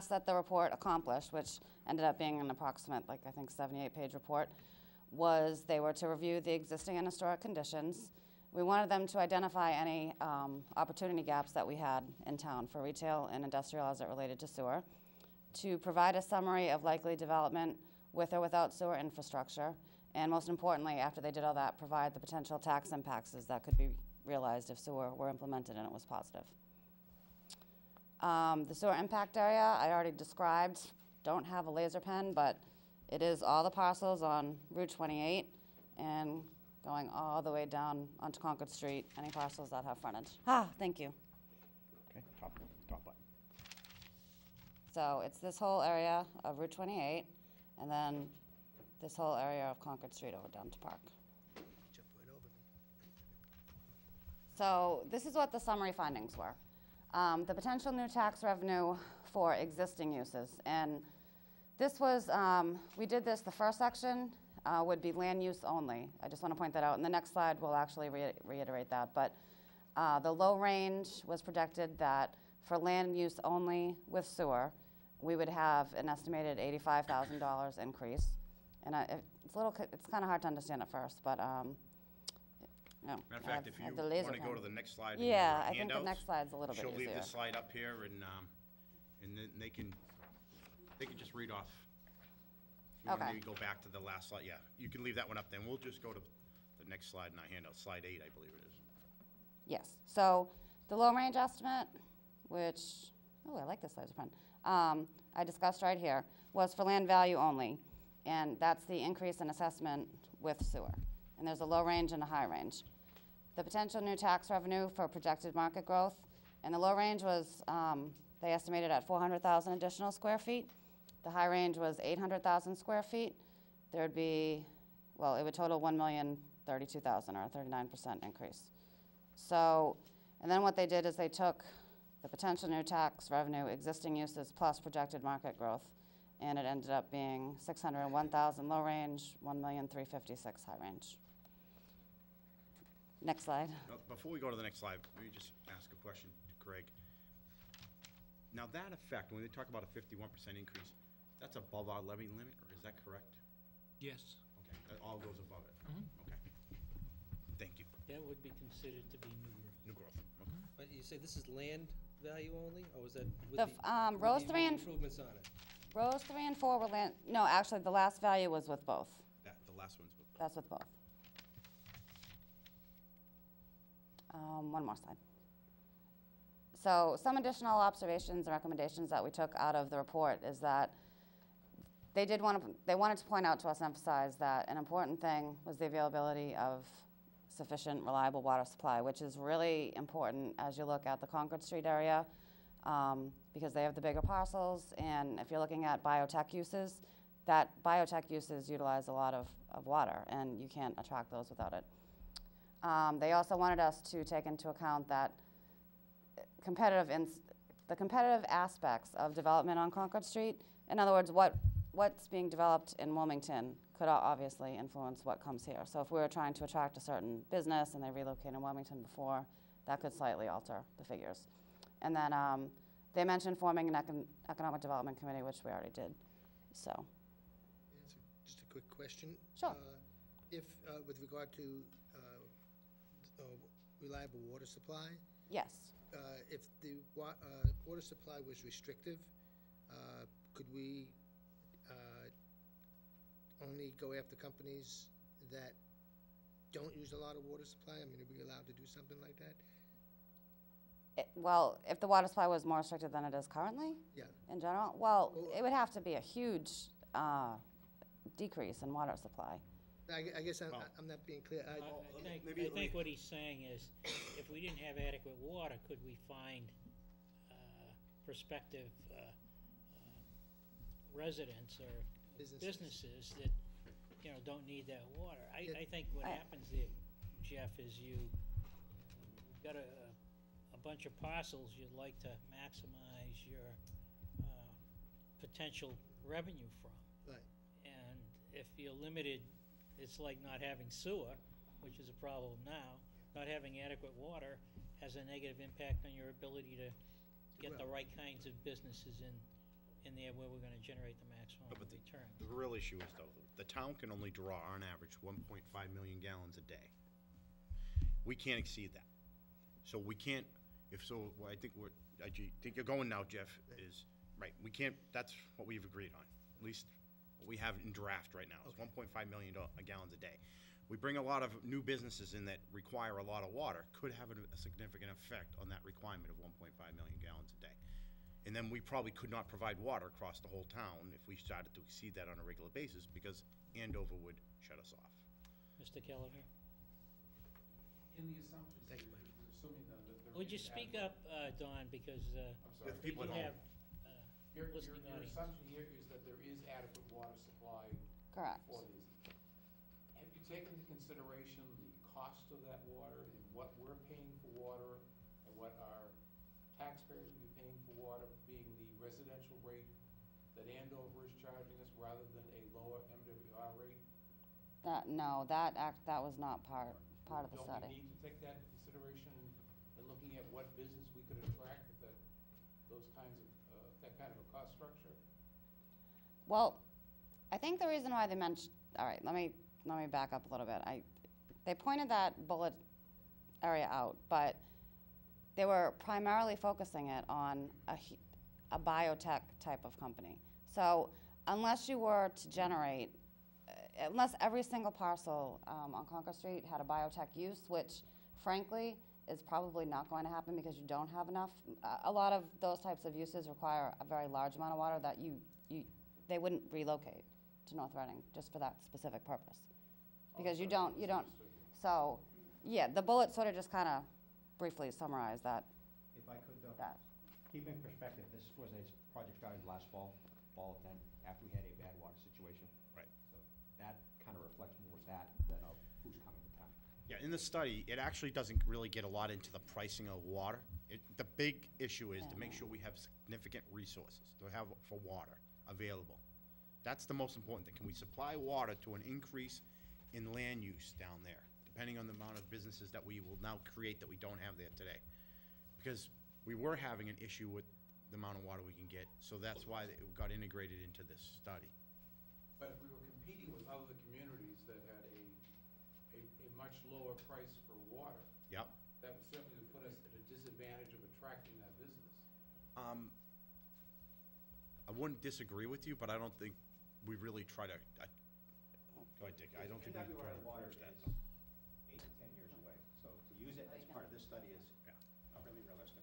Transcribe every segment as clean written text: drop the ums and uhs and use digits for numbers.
that the report accomplished, which ended up being an approximate, like, I think 78-page report, was they were to review the existing and historic conditions. We wanted them to identify any opportunity gaps that we had in town for retail and industrial as it related to sewer, to provide a summary of likely development with or without sewer infrastructure, and most importantly, after they did all that, provide the potential tax impacts that could be realized if sewer were implemented and it was positive. The sewer impact area I already described. Don't have a laser pen, but it is all the parcels on Route 28 and going all the way down onto Concord Street, any parcels that have frontage. Thank you. Okay, top button. So it's this whole area of Route 28, and then this whole area of Concord Street over down to Park. Jump right over me. So this is what the summary findings were. The potential new tax revenue for existing uses. And this was, we did this, the first section would be land use only. I just want to point that out. And the next slide will actually reiterate that. But the low range was projected that for land use only with sewer, we would have an estimated $85,000 increase. And it's kind of hard to understand at first, but no. Matter of fact, if you want to go to the next slide, yeah, I think the next slide's a little bit easier. She'll leave the slide up here, and then they can just read off. If you want to maybe go back to the last slide, yeah, you can leave that one up. Then we'll just go to the next slide in our handout, slide 8, I believe it is. Yes. So the low range estimate, which I like this laser pen. I discussed right here was for land value only, and that's the increase in assessment with sewer. And there's a low range and a high range. The potential new tax revenue for projected market growth, and the low range was, they estimated at 400,000 additional square feet. The high range was 800,000 square feet. There'd be, well, it would total 1,032,000 or a 39% increase. So, and then what they did is they took the potential new tax revenue, existing uses plus projected market growth, and it ended up being 601,000 low range, 1,356,000 high range. Next slide. Before we go to the next slide, let me just ask a question to Craig. Now that effect, when they talk about a 51% increase, that's above our levy limit, or is that correct? Yes. Okay, that all goes above it. Okay. Thank you. That would be considered to be new growth. New growth. Okay. But you say this is land value only, or was that with rows 3 and improvements on it? rows 3 and 4 were land. No, actually, the last value was with both. The last one's with. That's with both. One more slide. So some additional observations and recommendations that we took out of the report is that they wanted to point out to us and emphasize that an important thing was the availability of sufficient, reliable water supply, which is really important as you look at the Concord Street area, because they have the bigger parcels, and if you're looking at biotech uses, that biotech uses utilize a lot of water, and you can't attract those without it. They also wanted us to take into account that the competitive aspects of development on Concord Street. In other words, what's being developed in Wilmington could obviously influence what comes here. So if we were trying to attract a certain business and they relocate in Wilmington before, that could slightly alter the figures. And then they mentioned forming an economic development committee, which we already did. So. Just a quick question. Sure. If, with regard to reliable water supply, Yes. if the water supply was restrictive, could we only go after companies that don't use a lot of water supply? I mean, are we allowed to do something like that? Well, if the water supply was more restricted than it is currently? Yeah. In general? Well, it would have to be a huge decrease in water supply. I guess I'm not being clear. I think what he's saying is, if we didn't have adequate water, could we find prospective residents or businesses that, don't need that water? I think what happens there, Jeff, is you've got a bunch of parcels you'd like to maximize your potential revenue from. Right. And if you're limited, it's like not having sewer, which is a problem now. Not having adequate water has a negative impact on your ability to get the right kinds of businesses in in there where we're gonna generate the maximum But return. the real issue is though, the town can only draw on average 1.5 million gallons a day. We can't exceed that. So we can't, I think think you're going now, Jeff, is, right, we can't, that's what we've agreed on. At least what we have in draft right now is 1.5 million gallons a day. We bring a lot of new businesses in that require a lot of water, could have a significant effect on that requirement of 1.5 million gallons a day. And then we probably could not provide water across the whole town if we started to exceed that on a regular basis, because Andover would shut us off. Mr. Kelleher? In the assumptions, Thank you, you're assuming then that there Would you is speak adequate- up, Don, because I'm sorry. With people we at home. have Your listening audience. assumption here is that there is adequate water supply Correct. for these. Have you taken into consideration the cost of that water and what we're paying for water and what our taxpayers will be paying for water, being the residential rate that Andover is charging us rather than a lower MWR rate? No, that was not part of the study. Don't we need to take that into consideration in looking at what business we could attract with that kind of a cost structure? Well, I think the reason why they mentioned, all right, let me back up a little bit. They pointed that bullet area out, but they were primarily focusing it on a biotech type of company. So unless you were to generate, unless every single parcel on Concord Street had a biotech use, which frankly is probably not going to happen because you don't have enough. A lot of those types of uses require a very large amount of water that they wouldn't relocate to North Reading just for that specific purpose. Because you don't, so, yeah, the bullet sort of just kind of briefly summarized that. If I could, keep in perspective, this was a project started last fall of 10, after we had a bad water situation. Right. So that kind of reflects more that than of who's coming to town. Yeah, in the study, it actually doesn't really get a lot into the pricing of water. The big issue is to make sure we have significant resources to have for water available. That's the most important thing. Can we supply water to an increase in land use down there, depending on the amount of businesses that we will now create that we don't have there today? Because we were having an issue with the amount of water we can get, so that's why it got integrated into this study. But if we were competing with other communities that had a much lower price for water, Yep. that would certainly put us at a disadvantage of attracting that business. I wouldn't disagree with you, but I don't think we really try to, go ahead, Dick, I don't think we try to water approach that. is 8 to 10 years away, so to use it as part of this study is not really realistic.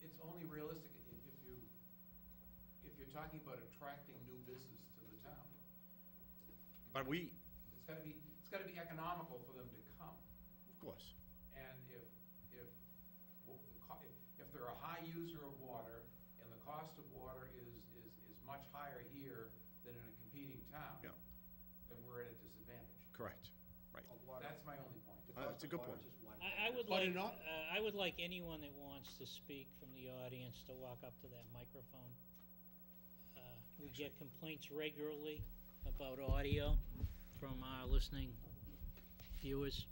It's only realistic if you're talking about attracting new business to the town. But we, It's gotta be economical for them to come. of course, And if they're a high user of water and the cost of water is much higher here than in a competing town, Yeah. then we're at a disadvantage. correct, right. That's my only point. That's a good point. I would But like, in all- I would like anyone that wants to speak from the audience to walk up to that microphone. We get complaints regularly about audio from our listening viewers.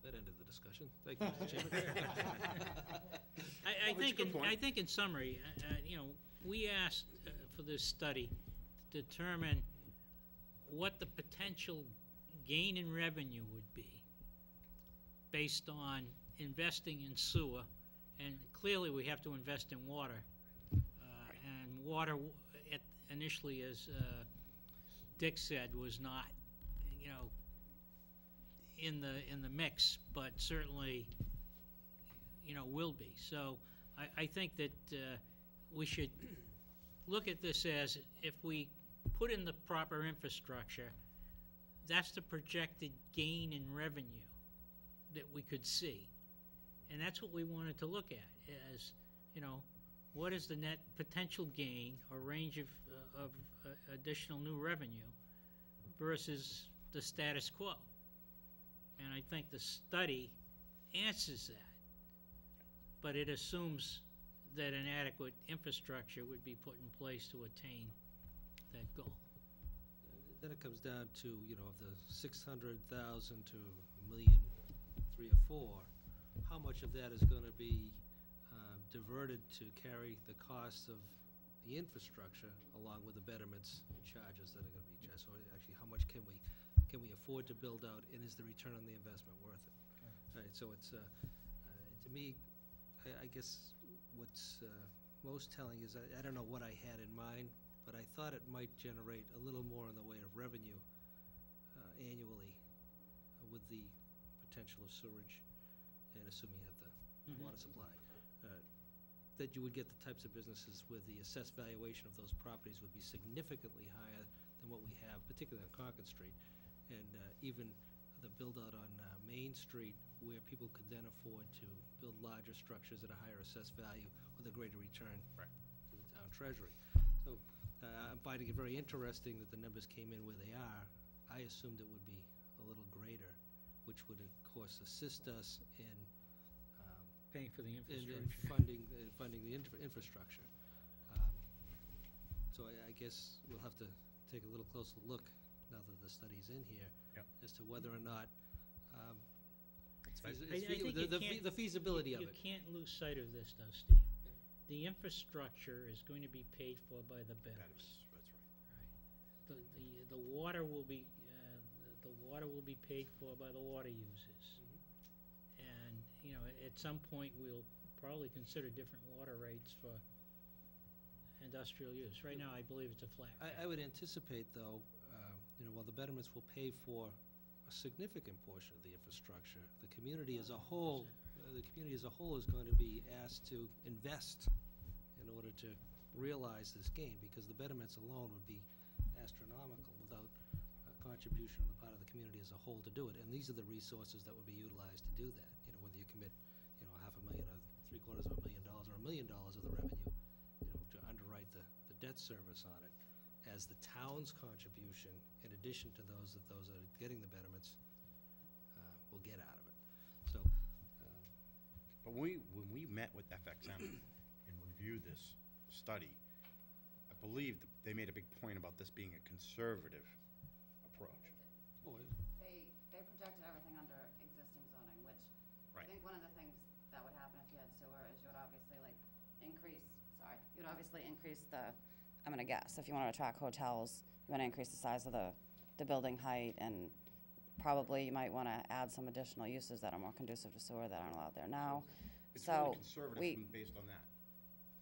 That ended the discussion. Thank you, Mr. Chairman. I it's a good point. I think in summary, we asked for this study to determine what the potential gain in revenue would be based on investing in sewer, and clearly we have to invest in water. And water, initially, as Dick said, was not, in the mix, but certainly, will be. So I think that we should look at this as, if we put in the proper infrastructure, that's the projected gain in revenue that we could see. And that's what we wanted to look at, as, what is the net potential gain or range of additional new revenue versus the status quo? And I think the study answers that, but it assumes that an adequate infrastructure would be put in place to attain that goal. Then it comes down to, of the 600,000 to 1,000,003 or 4, how much of that is gonna be diverted to carry the cost of the infrastructure along with the betterments and charges that are gonna be charged. So actually, how much can we afford to build out, and is the return on the investment worth it? Right, so it's, to me, I guess what's most telling is, I don't know what I had in mind, but I thought it might generate a little more in the way of revenue annually with the potential of sewerage, and assuming you have the water supply. That you would get the types of businesses with the assessed valuation of those properties would be significantly higher than what we have, particularly on Concord Street. And even the build-out on Main Street, where people could then afford to build larger structures at a higher assessed value with a greater return to the town treasury. So I'm finding it very interesting that the numbers came in where they are. I assumed it would be a little greater, which would, of course, assist us in Paying for the in infrastructure. funding the infrastructure. So I guess we'll have to take a little closer look, now that the study's in here, Yep. as to whether or not I think you can't- the feasibility of You it. can't lose sight of this, though, Steve. The infrastructure is going to be paid for by the betters. That's right. The water will be, the water will be paid for by the water users. And, you know, at some point, we'll probably consider different water rates for industrial use. Right now, I believe it's a flat rate. I would anticipate, though, while the betterments will pay for a significant portion of the infrastructure, the community as a whole, is going to be asked to invest in order to realize this gain, because the betterments alone would be astronomical without a contribution on the part of the community as a whole to do it. And these are the resources that would be utilized to do that. Whether you commit, $500,000 or $750,000 or $1 million of the revenue, to underwrite the debt service on it, as the town's contribution, in addition to those that are getting the betterments, will get out of it. So, But when we met with FXM and reviewed this study, I believe that they made a big point about this being a conservative approach. They projected everything under existing zoning, which I Right. think one of the things that would happen if you had sewer is you would obviously increase the, I'm gonna guess, if you wanna attract hotels, you wanna increase the size of the building height, and probably you might wanna add some additional uses that are more conducive to sewer that aren't allowed there now. It's So really conservative we- based on that.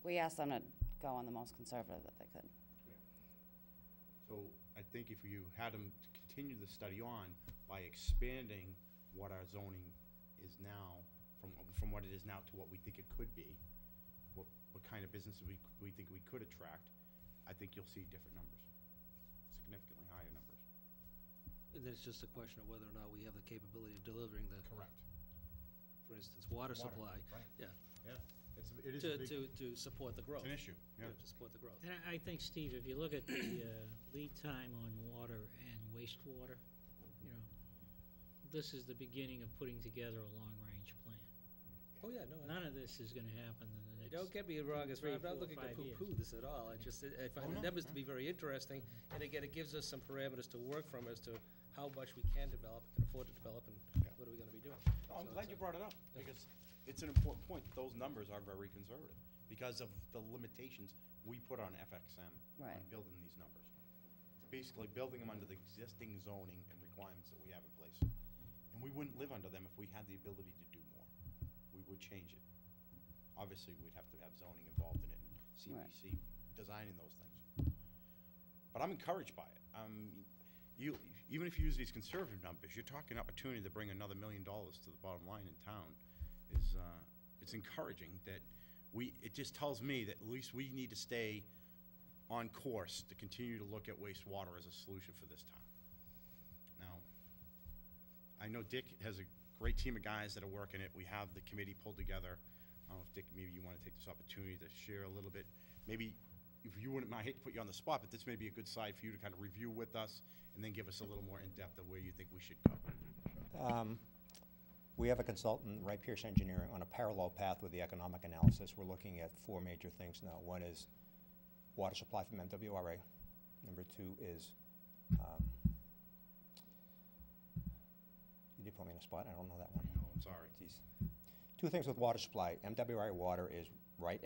We asked them to go on the most conservative that they could. So I think if you had them to continue the study on by expanding what our zoning is now, from what it is now to what we think it could be, what kind of businesses we think we could attract, I think you'll see different numbers, significantly higher numbers. and then it's just a question of whether or not we have the capability of delivering the, Correct. for instance, water supply. right. Yeah, Yeah, it is a big, to support the growth. it's an issue, yeah. To support the growth. And I think, Steve, if you look at the lead time on water and wastewater, this is the beginning of putting together a long-range plan. Oh, yeah, no, None of this is gonna happen in the next. don't get me wrong, three, I'm not 4, looking to 5 years. poo-poo this at all. I find the numbers to be very interesting, and again, it gives us some parameters to work from as to how much we can develop, can afford to develop, and what are we gonna be doing. I'm So glad it's you a- brought it up, because it's an important point. Those numbers are very conservative, because of the limitations we put on FXM on Right. building these numbers. It's basically building them under the existing zoning and requirements that we have in place. And we wouldn't live under them if we had the ability to do more. We would change it. Obviously, we'd have to have zoning involved in it, and CPC designing those things. But I'm encouraged by it. Even if you use these conservative numbers, you're talking opportunity to bring another $1 million to the bottom line in town. It's encouraging that it just tells me that at least we need to stay on course to continue to look at wastewater as a solution for this town. Now, I know Dick has a great team of guys that are working it. We have the committee pulled together. I don't know if Dick, maybe you want to take this opportunity to share a little bit. Maybe, if you wouldn't mind, I hate to put you on the spot, but this may be a good slide for you to kind of review with us and then give us a little more in-depth of where you think we should go. We have a consultant, Wright Pierce Engineering, on a parallel path with the economic analysis. We're looking at 4 major things now. One is water supply from MWRA. Number 2 is, you did put me in a spot, I don't know that one. No, I'm sorry. Geez. 2 things with water supply. MWRA water is right